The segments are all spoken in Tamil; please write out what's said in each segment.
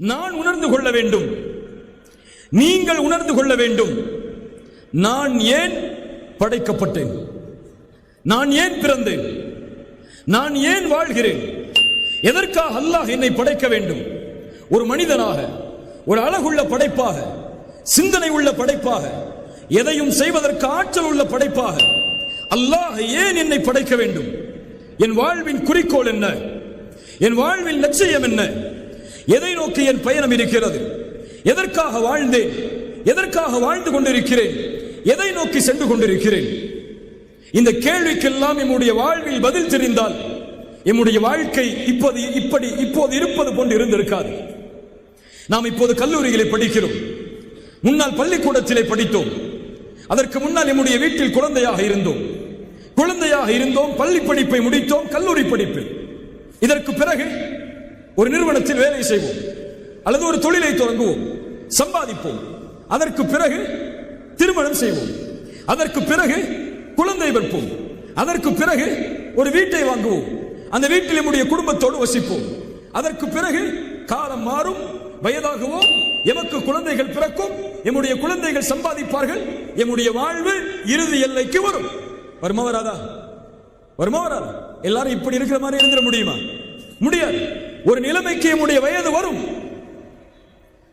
நான் உணர்ந்து கொள்ள வேண்டும், நீங்கள் உணர்ந்து கொள்ள வேண்டும். நான் ஏன் படைக்கப்பட்டேன்? நான் ஏன் பிறந்தேன்? நான் ஏன் வாழ்கிறேன்? எதற்காக அல்லாஹ் என்னை படைக்க வேண்டும்? ஒரு மனிதனாக, ஒரு அழகுள்ள படைப்பாக, சிந்தனை உள்ள படைப்பாக, எதையும் செய்வதற்கு ஆற்றல் உள்ள படைப்பாக அல்லாஹ் ஏன் என்னை படைக்க வேண்டும்? என் வாழ்வின் குறிக்கோள் என்ன? என் வாழ்வின் லட்சியம் என்ன? எதை நோக்கி என் பயணம் இருக்கிறது? எதற்காக வாழ்ந்தேன்? எதற்காக வாழ்ந்து கொண்டிருக்கிறேன்? எதை நோக்கி சென்று கொண்டிருக்கிறேன்? இந்த கேள்விக்கெல்லாம் நம்முடைய வாழ்வில் பதில் தெரிந்தால் நம்முடைய வாழ்க்கை இப்போது இருப்பது போன்று இருந்திருக்காது. நாம் இப்போது கல்லூரிகளை படிக்கிறோம், முன்னால் பள்ளிக்கூடத்திலே படித்தோம், அதற்கு முன்னால் நம்முடைய வீட்டில் குழந்தையாக இருந்தோம், பள்ளி படிப்பை முடித்தோம், கல்லூரி படிப்பு. இதற்கு பிறகு ஒரு நிறுவனத்தில் வேலை செய்வோம் அல்லது ஒரு தொழிலை தொடங்குவோம், சம்பாதிப்போம். அதற்கு பிறகு திருமணம் செய்வோம், அதற்கு பிறகு குழந்தை பெறுவோம், அதற்கு பிறகு ஒரு வீட்டை வாங்குவோம், அந்த வீட்டில் நம்முடைய குடும்பத்தோடு வசிப்போம். அதற்கு பிறகு காலம் மாறும், வயதாகுவோம், எமக்கு குழந்தைகள் பிறக்கும், எம்முடைய குழந்தைகள் சம்பாதிப்பார்கள், எம்முடைய வாழ்வு இறுதி எல்லைக்கு வரும். வருமா வராதா? எல்லாரும் இப்படி இருக்கிற மாதிரி இருந்துட முடியுமா? முடியாது. ஒரு நிலைமைக்கு நம்முடைய வயது வரும்,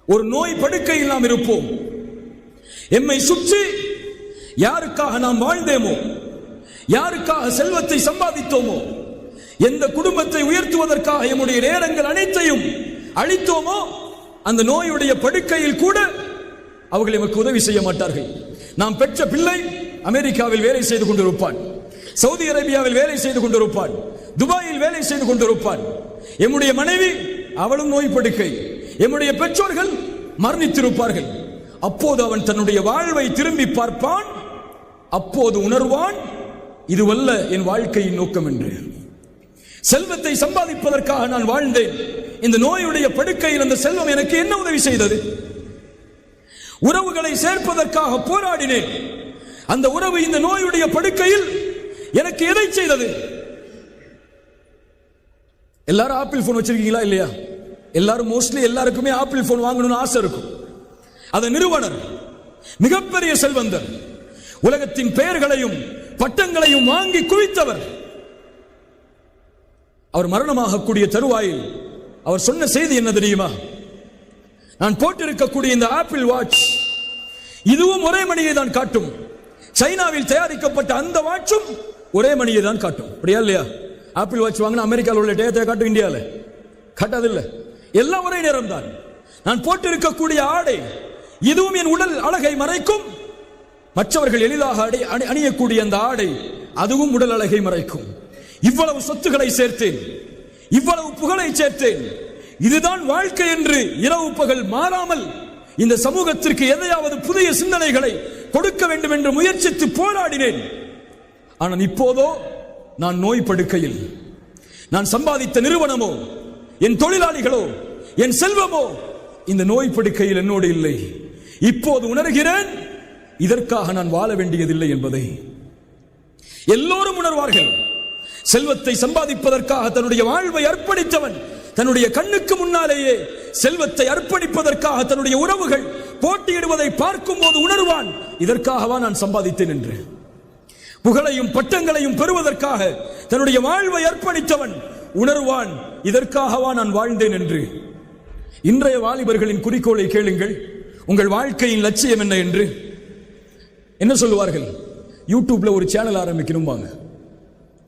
ஒரு நோய் படுக்கையில் நாம் இருப்போம். எம்மை சுற்றி யாருக்காக நாம் வாழ்ந்தேமோ, யாருக்காக செல்வத்தை சம்பாதித்தோமோ, எந்த குடும்பத்தை உயர்த்துவதற்காக நம்முடைய நேரங்கள் அனைத்தையும் அளித்தோமோ, அந்த நோயுடைய படுக்கையில் கூட அவர்கள் எமக்கு உதவி செய்ய மாட்டார்கள். நாம் பெற்ற பிள்ளை அமெரிக்காவில் வேலை செய்து கொண்டிருப்பான், சவுதி அரேபியாவில் வேலை செய்து கொண்டிருப்பான், துபாயில் வேலை செய்து கொண்டிருப்பான். எம்முடைய மனைவி அவளும் நோய் படுக்கை, எம்முடைய பெற்றோர்கள் மரணித்திருப்பார்கள். அப்போது அவன் தன்னுடைய வாழ்வை திரும்பி பார்ப்பான், அப்போது உணர்வான், இதுவல்ல என் வாழ்க்கையின் நோக்கம் என்று. செல்வத்தை சம்பாதிப்பதற்காக நான் வாழ்ந்தேன், இந்த நோயுடைய படுக்கையில் அந்த செல்வம் எனக்கு என்ன உதவி செய்தது? உறவுகளை சேர்ப்பதற்காக போராடினேன், அந்த உறவு இந்த நோயுடைய படுக்கையில் எனக்கு எதை செய்தது? எல்லாரும் ஆப்பிள் போன் வச்சிருக்கீங்களா இல்லையா? எல்லாரும் மோஸ்ட்லி எல்லாருக்குமே ஆப்பிள் போன் வாங்கணும்னு ஆசை இருக்கும். அந்த நிறுவனர் மிகப்பெரிய செல்வந்தர், உலகத்தின் பெயர்களையும் பட்டங்களையும் வாங்கி குவித்தவர். அவர் மரணமாகக்கூடிய தருவாயில் அவர் சொன்ன செய்தி என்ன தெரியுமா? நான் போட்டிருக்கக்கூடிய இந்த ஆப்பிள் வாட்ச் இதுவும் ஒரே மணியை தான் காட்டும், சைனாவில் தயாரிக்கப்பட்ட அந்த வாட்சும் ஒரே மணியை தான் காட்டும். அப்படியா இல்லையா? ஆப்பிள் வாட்ச் வாங்கினா அமெரிக்காவில் உள்ள டேத்தை காட்டும், இந்தியாவில் காட்டாதில்லை. எல்லாம் ஒரே நேரம் தான். நான் போட்டிருக்கக்கூடிய ஆடை இதுவும் என் உடல் அழகை மறைக்கும், மற்றவர்கள் எளிதாக அணியக்கூடிய அந்த ஆடை அதுவும் உடல் அழகை மறைக்கும். இவ்வளவு சொத்துக்களை சேர்த்தேன், இவ்வளவு புகழை சேர்த்தேன், இதுதான் வாழ்க்கை என்று இரவு பகல் மாறாமல் இந்த சமூகத்திற்கு எதையாவது புதிய சிந்தனைகளை கொடுக்க வேண்டும் என்று முயற்சித்து போராடினேன். ஆனால் இப்போதோ நான் நோய் படுக்கையில், நான் சம்பாதித்த நிறுவனமோ, என் தொழிலாளிகளோ, என் செல்வமோ இந்த நோய் படுக்கையில் என்னோடு இல்லை. இப்போது உணர்கிறேன், இதற்காக நான் வாழ வேண்டியதில்லை என்பதை. எல்லோரும் உணர்வார்கள். செல்வத்தை சம்பாதிப்பதற்காக தன்னுடைய வாழ்வை அர்ப்பணித்தவன் தன்னுடைய கண்ணுக்கு முன்னாலேயே செல்வத்தை அர்ப்பணிப்பதற்காக தன்னுடைய உறவுகள் போட்டியிடுவதை பார்க்கும் போது உணர்வான், இதற்காகவா நான் சம்பாதித்தேன் என்று. புகழையும் பட்டங்களையும் பெறுவதற்காக தன்னுடைய வாழ்வை அர்ப்பணித்தவன் உணர்வான், இதற்காகவா நான் வாழ்ந்தேன் என்று. இன்றைய வாலிபர்களின் குறிக்கோளை கேளுங்கள். உங்கள் வாழ்க்கையின் லட்சியம் என்ன என்று என்ன சொல்லுவார்கள்? யூடியூப்ல ஒரு சேனல் ஆரம்பிக்கணும்பாங்க,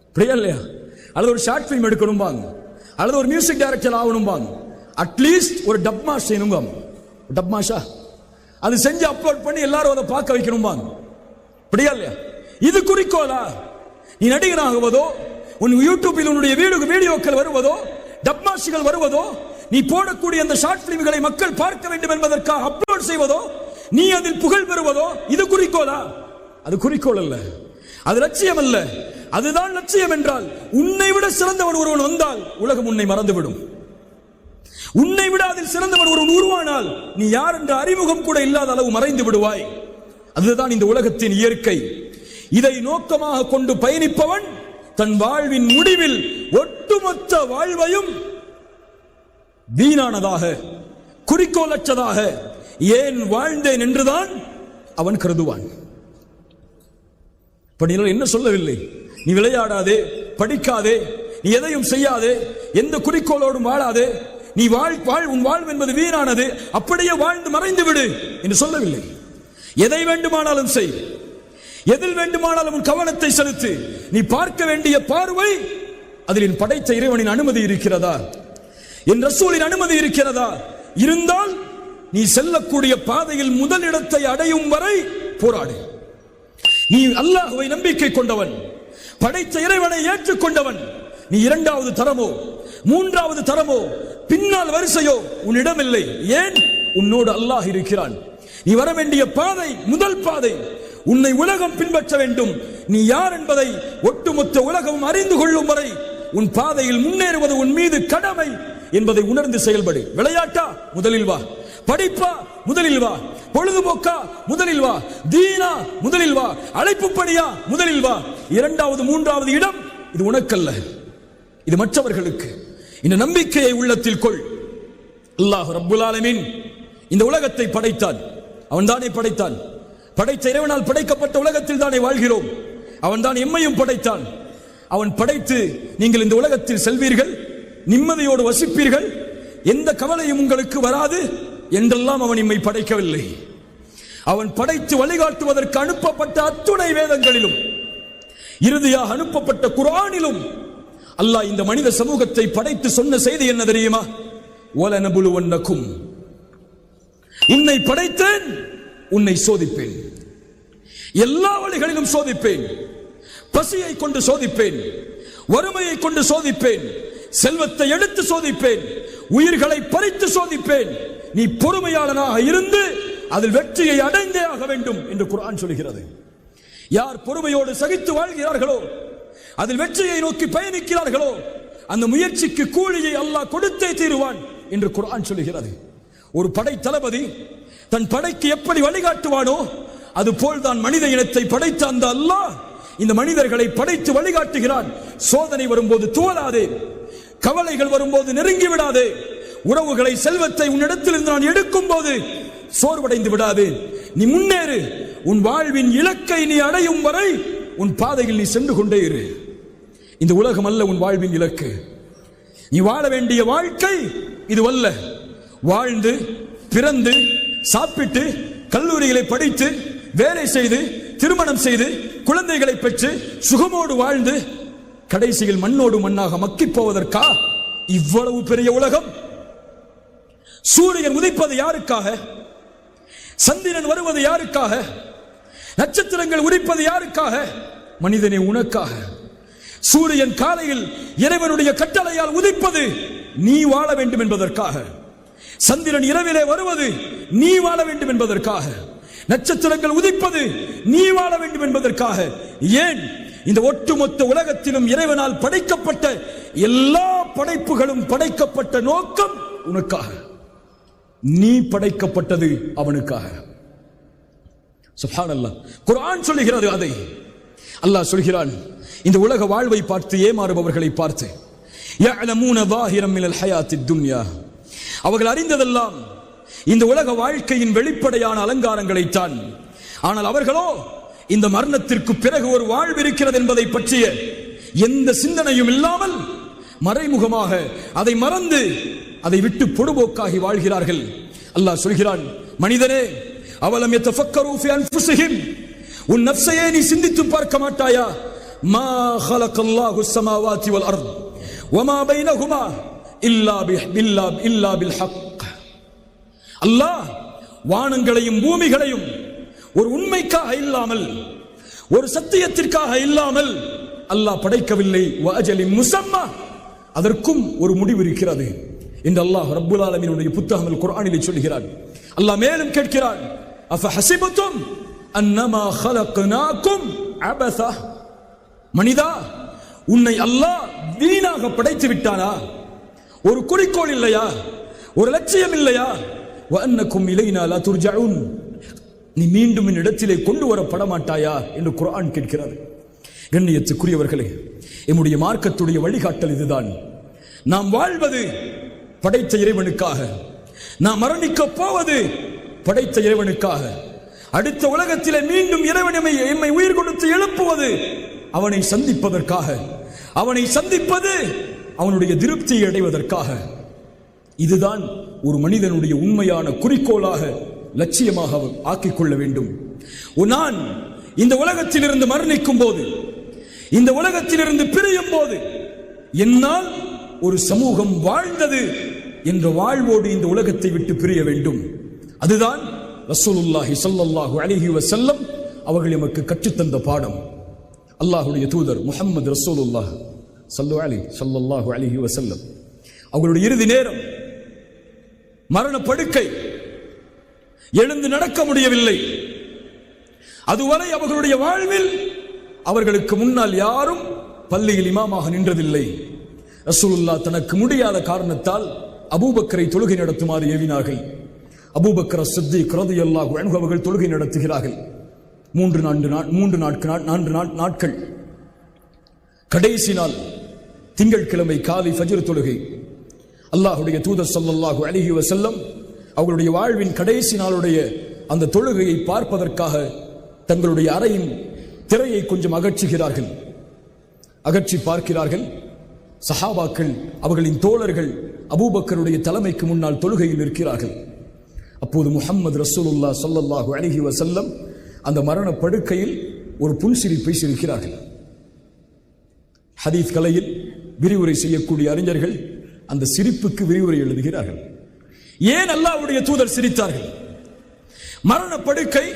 அப்படியா இல்லையா? அல்லது ஒரு ஷார்ட் பிலிம் எடுக்கணும்பாங்க, அல்லது ஒரு மியூசிக் டைரக்டர் ஆகணும்பாங்க, அட்லீஸ்ட் ஒரு டப்மா செய்யணும்பாங்க. டப்மாஷா அது செஞ்சு அப்லோட் பண்ணி எல்லாரும் அதை பார்க்க வைக்கணும்பாங்க, அப்படியா இல்லையா? இது குறிக்கோளா? நீ நடிகனாகுவதோ, உன் யூடியூபில் உன்னுடைய வீடியோக்கள் வருவதோ, டப்மாஷிகள் வருவதோ, நீ போடக்கூடிய அந்த ஷார்ட் பிலிம்களை மக்கள் பார்க்க வேண்டும் என்பதற்காக அப்லோட் செய்வதோ, நீ அதில் புகழ் பெறுவதோ, இது குறிக்கோளா? அது குறிக்கோள் அல்ல, அது லட்சியம் அல்ல. அதுதான் லட்சியம் என்றால் உன்னை விட சிறந்தவன் ஒருவன் வந்தால் உலகம் உன்னை மறந்துவிடும். உன்னை விட அதில் சிறந்தவன் ஒருவன் உருவானால் நீ யார் என்ற அறிமுகம் கூட இல்லாத அளவு மறைந்து விடுவாய். அதுதான் இந்த உலகத்தின் இயற்கை. இதை நோக்கமாக கொண்டு பயணிப்பவன் தன் வாழ்வின் முடிவில் ஒட்டுமொத்த வாழ்வையும் வீணானதாக, குறிக்கோளற்றதாக ஏன் வாழ்ந்தேன் என்றுதான் அவன் கருதுவான். என்ன சொல்லவில்லை, நீ விளையாடாதே, படிக்காதே, நீ எதையும் செய்யாதே, எந்த குறிக்கோளோடும் வாழாதே, நீ உன் வாழ்வு என்பது வீணானது, அப்படியே வாழ்ந்து மறைந்து விடு என்று சொல்லவில்லை. எதை வேண்டுமானாலும் செய், எதில் வேண்டுமானாலும் உன் கவனத்தை செலுத்து. நீ பார்க்க வேண்டிய பார்வை அதில் என் படைத்த இறைவனின் அனுமதி இருக்கிறதா, என் ரசூலின் அனுமதி இருக்கிறதா, இருந்தால் நீ செல்லக்கூடிய பாதையில் முதலிடத்தை அடையும் வரை போராடு. நீ அல்லாஹ்வை நம்பிக்கை கொண்டவன், படைத்த இறைவனை ஏற்றுக்கொண்டவன். நீ இரண்டாவது தரமோ மூன்றாவது தரமோ பின்னால் வரிசையோ உன்னிடமில்லை. ஏன்? உன்னோடு அல்லாஹ் இருக்கிறான். நீ வர வேண்டிய பாதை முதல் பாதை. உன்னை உலகம் பின்பற்ற வேண்டும். நீ யார் என்பதை ஒட்டுமொத்த உலகம் அறிந்து கொள்ளும் வரை உன் பாதையில் முன்னேறுவது உன் மீது கடமை என்பதை உணர்ந்து செயல்படு. விளையாட்டா? முதலில் வா. படிப்பா? முதலில் வா. பொழுதுபோக்கா? முதலில் வா. தீனா? முதலில் வா. அழைப்பு பணியா? முதலில் வா. இரண்டாவது மூன்றாவது இடம் இது உனக்கல்ல, இது மற்றவர்களுக்கு. இந்த நம்பிக்கையை உள்ளத்தில் கொள். அல்லாஹ் ரப்புல் ஆலமீன் இந்த உலகத்தை படைத்தான். அவன் தானே படைத்தான். படைத்த இறைவனால் படைக்கப்பட்ட உலகத்தில் தானே வாழ்கிறோம். அவன் தான் எம்மையும் படைத்தான். அவன் படைத்து நீங்கள் இந்த உலகத்தில் செல்வீர்கள், நிம்மதியோடு வசிப்பீர்கள், எந்த கவலையும் உங்களுக்கு வராது என்றெல்லாம் அவன் எம்மை படைக்கவில்லை. அவன் படைத்து வழிகாட்டுவதற்கு அனுப்பப்பட்ட அத்துணை வேதங்களிலும் இறுதியாக அனுப்பப்பட்ட குர்ஆனிலும் அல்லாஹ் இந்த மனித சமூகத்தை படைத்து சொன்ன செய்தி என்ன தெரியுமா? வலனபுலுவன்னக்கும், உன்னை படைத்தேன், உன்னை சோதிப்பேன், எல்லா வழிகளிலும் சோதிப்பேன். பசியை கொண்டு சோதிப்பேன், வறுமையை கொண்டு சோதிப்பேன், செல்வத்தை எடுத்து சோதிப்பேன், உயிர்களை பறித்து சோதிப்பேன். நீ பொறுமையாளனாக இருந்து அதில் வெற்றியை அடைந்தே ஆக வேண்டும் என்று குர்ஆன் சொல்கிறது. யார் பொறுமையோடு சகித்து வாழ்கிறார்களோ, அதில் வெற்றியை நோக்கி பயணிக்கிறார்களோ, அந்த முயற்சிக்கு கூலியை அல்லாஹ் கொடுத்தே தீருவான் என்று குர்ஆன் சொல்கிறது. ஒரு படை தளபதி தன் படைக்கு எப்படி வழிகாட்டுவானோ அதுபோல் தான் மனித இனத்தை படைத்த அந்த அல்லாஹ் இந்த மனிதர்களை படைத்து வழிகாட்டுகிறான். சோதனை வரும்போது துவளாதே, கவலைகள் வரும்போது நெருங்கி விடாதே, உறவுகளை செல்வத்தை உன்னிடத்தில் இருந்து நான் எடுக்கும் போது சோர்வடைந்து விடாதே. நீ முன்னேறு. உன் வாழ்வின் இலக்கை நீ அடையும் வரை உன் பாதையில் நீ சென்று கொண்டே இரு. இந்த உலகம் அல்ல உன் வாழ்வின் இலக்கு. நீ வாழ வேண்டிய வாழ்க்கை இதுவல்ல. வாழ்ந்து பிறந்து சாப்பிட்டு கல்லூரிகளை படித்து வேலை செய்து திருமணம் செய்து குழந்தைகளை பெற்று சுகமோடு வாழ்ந்து கடைசியில் மண்ணோடு மண்ணாக மக்கி போவதற்கா இவ்வளவு பெரிய உலகம்? சூரியன் உதிப்பது யாருக்காக? சந்திரன் வருவது யாருக்காக? நட்சத்திரங்கள் உதிப்பது யாருக்காக? மனிதனே, உனக்காக. சூரியன் காலையில் இறைவனுடைய கட்டளையால் உதிப்பது நீ வாழ வேண்டும் என்பதற்காக. சந்திரன் இரவிலே வருவது நீ வாழ வேண்டும் என்பதற்காக. நட்சத்திரங்கள் உதிப்பது நீ வாழ வேண்டும் என்பதற்காக. ஏன்? இந்த ஒட்டுமொத்த உலகத்திலும் இறைவனால் படைக்கப்பட்ட எல்லா படைப்புகளும் படைக்கப்பட்ட நோக்கம் உனக்காக. நீ படைக்கப்பட்டது அவனுக்காக. சுப்ஹானல்லாஹ். குர்ஆன் சொல்லுகிறது அதை. அல்லாஹ் சொல்கிறான், இந்த உலக வாழ்வை பார்த்து ஏமாறுபவர்களை பார்த்து, யஅலமூன ஸாஹிரம் மினல் ஹயாத்தித் துன்யா, அவர்கள் அறிந்ததெல்லாம் இந்த உலக வாழ்க்கையின் வெளிப்படையான அலங்காரங்களைத்தான். ஆனால் அவர்களோ இந்த மரணத்திற்கு பிறகு ஒரு வாழ்வு இருக்கிறது என்பதை பற்றிய எந்த சிந்தனையும் இல்லாமல் மறைமுகமாக அதை மறந்து அதை விட்டு பொடுபோக்காகி வாழ்கிறார்கள். அல்லாஹ் சொல்கிறான், மனிதனே, அவலம் யதஃபக்கரு ஃபி அன்ஃபுஸிஹிம், உன் நஃப்ஸையே நீ சிந்தித்து பார்க்க மாட்டாயா? மா ஹலகல்லாஹு ஸமாவாதி வல் அர்த் வமா பைனஹுமா இல்லா பில் ஹக். அல்லாஹ் வானங்களையும் பூமிகளையும் ஒரு உண்மைக்காக இல்லாமல், ஒரு சத்தியத்திற்காக இல்லாமல் அல்லாஹ் படைக்கவில்லை. வஅஜலின் முஸம்மா, அதற்கும் ஒரு முடிவு இருக்கிறது என்று அல்லாஹ் ரப்புல் ஆலமீனுடைய புத்தகம் அல் குர்ஆனிலே சொல்கிறான். அல்லாஹ் மேலும் கேட்கிறான், அஃபஹஸிபதும் அன்னமா خلقناكم அபஸா, மனிதா, உன்னை அல்லாஹ் வீணாக படைத்து விட்டானா? ஒரு குறிக்கோள் இல்லையா? ஒரு லட்சியம் இல்லையா? வஅன்னக்கும் இலைனா லா துர்ஜஊன், நீ மீண்டும் இந்த இடத்திலே கொண்டு வரப்பட மாட்டாயா என்று குர்ஆன் கேட்கிறது. கண்ணியத்துக்குரியவர்களே, நம்முடைய மார்க்கத்துடைய வழிகாட்டல் இதுதான். நாம் வாழ்வது படைத்த இறைவனுக்காக, நாம் மரணிக்க போவது படைத்த இறைவனுக்காக. அடுத்த உலகத்திலே மீண்டும் இறைவன் எம்மை உயிர் கொடுத்து எழுப்புவது அவனை சந்திப்பதற்காக. அவனை சந்திப்பது அவனுடைய திருப்தியை அடைவதற்காக. இதுதான் ஒரு மனிதனுடைய உண்மையான குறிக்கோளாக, லட்சியமாக அவர் ஆக்கிக் கொள்ள வேண்டும். நான் இந்த உலகத்திலிருந்து மரணிக்கும் போது, இந்த உலகத்திலிருந்து பிரியும் போது, என்னால் ஒரு சமூகம் வாழ்ந்தது என்ற வாழ்வோடு இந்த உலகத்தை விட்டு பிரிய வேண்டும். அதுதான் ரசூலுல்லாஹி ஸல்லல்லாஹு அலைஹி வஸல்லம் அவர்கள் எமக்கு கற்றுத்தந்த பாடம். அல்லாஹ்வுடைய தூதர் முஹம்மது ரசூலுல்லாஹ் ஸல்லல்லாஹு அலைஹி வஸல்லம் அவர்களுடைய இறுதி நேரம், மரண படுக்கை, எழுந்து நடக்க முடியவில்லை. அதுவரை அவர்களுடைய வாழ்வில் அவர்களுக்கு முன்னால் யாரும் பள்ளியில் இமாமாக நின்றதில்லை. ரசூலுல்லாஹ் தனக்கு முடியாத காரணத்தால் அபூபக்கரை தொழுகை நடத்துமாறு ஏவினார்கள். அபூபக்கர் சித்திக் ரலியல்லாஹு அன்ஹு அவர்கள் தொழுகை நடத்துகிறார்கள். 4 நாட்கள். கடைசி நாள் திங்கட்கிழமை காலை ஃபஜ்ர் தொழுகை. அல்லாஹ்வுடைய தூதர் ஸல்லல்லாஹு அலைஹி வஸல்லம் அவர்களுடைய வாழ்வின் கடைசி நாளுடைய அந்த தொழுகையை பார்ப்பதற்காக தங்களுடைய அறையின் திரையை கொஞ்சம் அகற்றி பார்க்கிறார்கள். சஹாபாக்கள், அவர்களின் தோழர்கள் அபூபக்கருடைய தலைமைக்கு முன்னால் தொழுகையில் நிற்கிறார்கள். அப்போது முஹம்மது ரசூலுல்லாஹ் ஸல்லல்லாஹு அலைஹி வஸல்லம் அந்த மரண படுக்கையில் ஒரு புன்சிரிப்பை சிரிக்கிறார்கள். ஹதீஸ் கலையில் விரிவுரை செய்யக்கூடிய அறிஞர்கள் அந்த சிரிப்புக்கு விரிவுரை எழுதுகிறார்கள். ஏன் அல்லாஹ்வுடைய தூதர் சிரித்தார்கள்? மரண படுக்கை,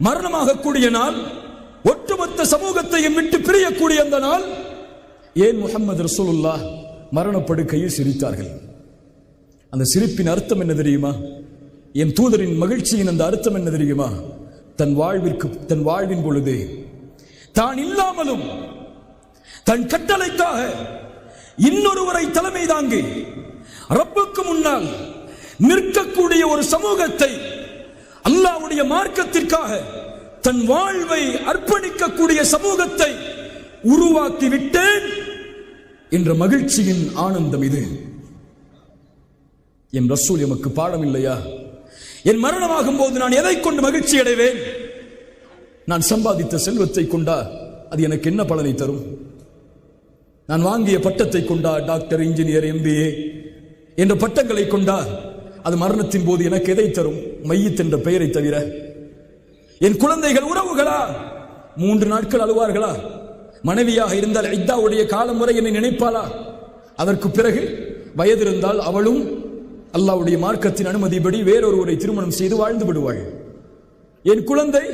மரணமாக கூடிய நாள், ஒட்டுமொத்த சமூகத்தையும் விட்டு பிரியக்கூடிய அந்த நாள், ஏன் முஹம்மது ரசூலுல்லாஹ் மரண படுக்கையில் சிரித்தார்கள்? அந்த சிரிப்பின் அர்த்தம் என்ன தெரியுமா? என் தூதரின் மகிழ்ச்சியின் அந்த அர்த்தம் என்ன தெரியுமா? தன் வாழ்வின் பொழுதே தான் இல்லாமலும் தன் கட்டளைக்காக இன்னொருவரை தலைமை தாங்கி ரப்புக்கு முன்னால் நிற்கக்கூடிய ஒரு சமூகத்தை, அல்லாஹ்வுடைய மார்க்கத்திற்காக தன் வாழ்வை அர்ப்பணிக்கக்கூடிய சமூகத்தை உருவாக்கி விட்டேன் என்ற மகிழ்ச்சியின் ஆனந்தம் இது. என் ரசூல் எமக்கு பாடம் இல்லையா? என் மரணமாகும் போது நான் எதை கொண்டு மகிழ்ச்சி அடைவேன்? நான் சம்பாதித்த செல்வத்தை கொண்டா அது எனக்கு என்ன பலனை தரும்? நான் வாங்கிய பட்டத்தை கொண்டா, டாக்டர், இன்ஜினியர், MBA என்ற பட்டங்களை கொண்டா அது மரணத்தின் போது எனக்கு எதை தரும்? மையத் என்ற பெயரை தவிர. என் குழந்தைகள் உறவுகளா 3 நாட்கள் அழுவார்களா? மனைவியாக இருந்தால் இத்தாவுடைய காலம் வரை என்னை நினைப்பாளா? அதற்கு பிறகு வயது இருந்தால் அவளும் அல்லாஹ்வுடைய மார்க்கத்தின் அனுமதிப்படி வேறொருவரை திருமணம் செய்து வாழ்ந்து விடுவாள். என் குழந்தை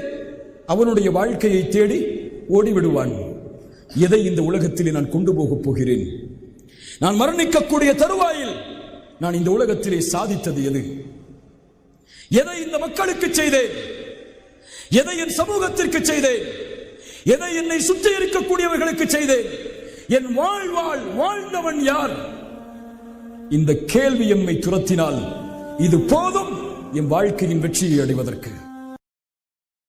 அவனுடைய வாழ்க்கையை தேடி ஓடிவிடுவான். எதை இந்த உலகத்திலே நான் கொண்டு போகப் போகிறேன்? நான் மரணிக்கக்கூடிய தருவாயில் நான் இந்த உலகத்திலே சாதித்தது எது? எதை இந்த மக்களுக்கு செய்தேன்? எதை என் சமூகத்திற்கு செய்தேன்? எதை என்னை சுற்றி இருக்கக்கூடியவர்களுக்கு செய்தேன்? என் வாழ்ந்தவன் யார்? இந்த கேள்வி எம்மை துரத்தினால் இது போதும் என் வாழ்க்கையின் வெற்றியை அடைவதற்கு.